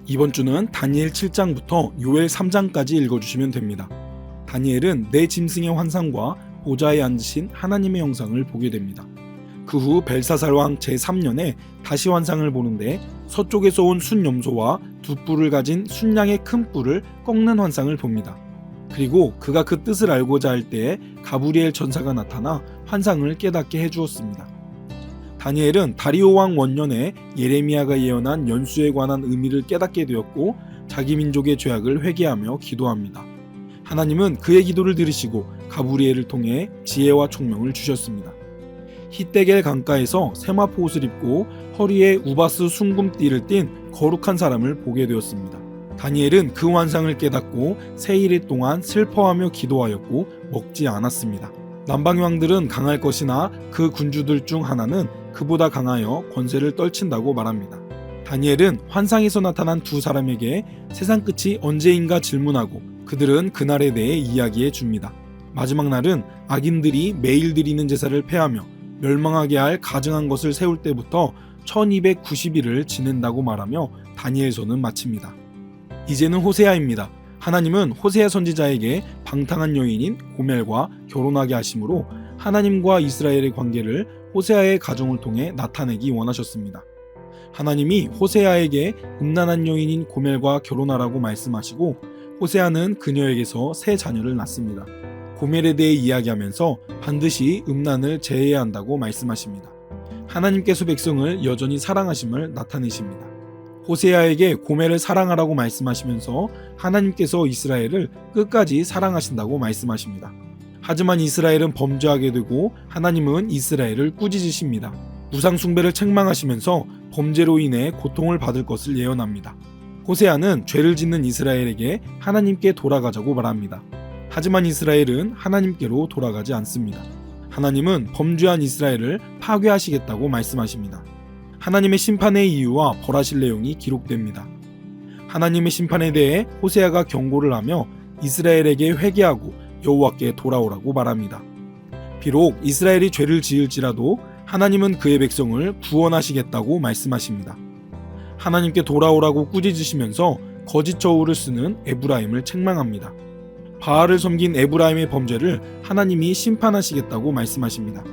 이번 주는 다니엘 7장부터 요엘 3장까지 읽어주시면 됩니다. 다니엘은 네 짐승의 환상과 보좌에 앉으신 하나님의 형상을 보게 됩니다. 그 후 벨사살 왕 제3년에 다시 환상을 보는데 서쪽에서 온 순염소와 두 뿔을 가진 순양의 큰 뿔을 꺾는 환상을 봅니다. 그리고 그가 그 뜻을 알고자 할 때에 가브리엘 천사가 나타나 환상을 깨닫게 해주었습니다. 다니엘은 다리오 왕 원년에 예레미야가 예언한 연수에 관한 의미를 깨닫게 되었고 자기 민족의 죄악을 회개하며 기도합니다. 하나님은 그의 기도를 들으시고 가브리엘을 통해 지혜와 총명을 주셨습니다. 히데겔 강가에서 세마포 옷을 입고 허리에 우바스 순금띠를 띤 거룩한 사람을 보게 되었습니다. 다니엘은 그 환상을 깨닫고 세 일 동안 슬퍼하며 기도하였고 먹지 않았습니다. 남방 왕들은 강할 것이나 그 군주들 중 하나는 그보다 강하여 권세를 떨친다고 말합니다. 다니엘은 환상에서 나타난 두 사람에게 세상 끝이 언제인가 질문하고 그들은 그날에 대해 이야기해 줍니다. 마지막 날은 악인들이 매일 드리는 제사를 폐하며 멸망하게 할 가증한 것을 세울 때부터 1290일을 지낸다고 말하며 다니엘서는 마칩니다. 이제는 호세아입니다. 하나님은 호세아 선지자에게 방탕한 여인인 고멜과 결혼하게 하심으로 하나님과 이스라엘의 관계를 호세아의 가정을 통해 나타내기 원하셨습니다. 하나님이 호세아에게 음란한 여인인 고멜과 결혼하라고 말씀하시고 호세아는 그녀에게서 세 자녀를 낳습니다. 고멜에 대해 이야기하면서 반드시 음란을 제해야 한다고 말씀하십니다. 하나님께서 백성을 여전히 사랑하심을 나타내십니다. 호세아에게 고멜을 사랑하라고 말씀하시면서 하나님께서 이스라엘을 끝까지 사랑하신다고 말씀하십니다. 하지만 이스라엘은 범죄하게 되고 하나님은 이스라엘을 꾸짖으십니다. 우상 숭배를 책망하시면서 범죄로 인해 고통을 받을 것을 예언합니다. 호세아는 죄를 짓는 이스라엘에게 하나님께 돌아가자고 말합니다. 하지만 이스라엘은 하나님께로 돌아가지 않습니다. 하나님은 범죄한 이스라엘을 파괴하시겠다고 말씀하십니다. 하나님의 심판의 이유와 벌하실 내용이 기록됩니다. 하나님의 심판에 대해 호세아가 경고를 하며 이스라엘에게 회개하고 여호와께 돌아오라고 말합니다. 비록 이스라엘이 죄를 지을지라도 하나님은 그의 백성을 구원하시겠다고 말씀하십니다. 하나님께 돌아오라고 꾸짖으시면서 거짓 저울을 쓰는 에브라임을 책망합니다. 바알을 섬긴 에브라임의 범죄를 하나님이 심판하시겠다고 말씀하십니다.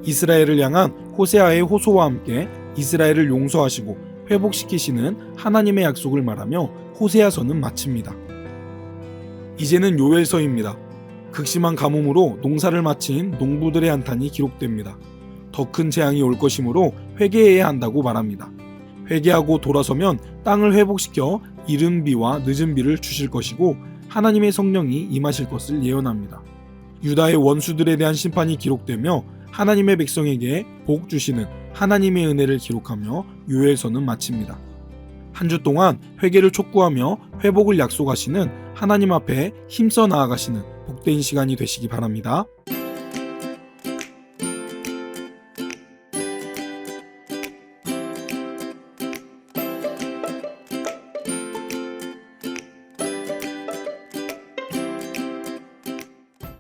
이스라엘을 향한 호세아의 호소와 함께 이스라엘을 용서하시고 회복시키시는 하나님의 약속을 말하며 호세아서는 마칩니다. 이제는 요엘서입니다. 극심한 가뭄으로 농사를 마친 농부들의 한탄이 기록됩니다. 더 큰 재앙이 올 것이므로 회개해야 한다고 말합니다. 회개하고 돌아서면 땅을 회복시켜 이른 비와 늦은 비를 주실 것이고 하나님의 성령이 임하실 것을 예언합니다. 유다의 원수들에 대한 심판이 기록되며 하나님의 백성에게 복 주시는 하나님의 은혜를 기록하며 요엘서는 마칩니다. 한 주 동안 회개를 촉구하며 회복을 약속하시는 하나님 앞에 힘써 나아가시는 복된 시간이 되시기 바랍니다.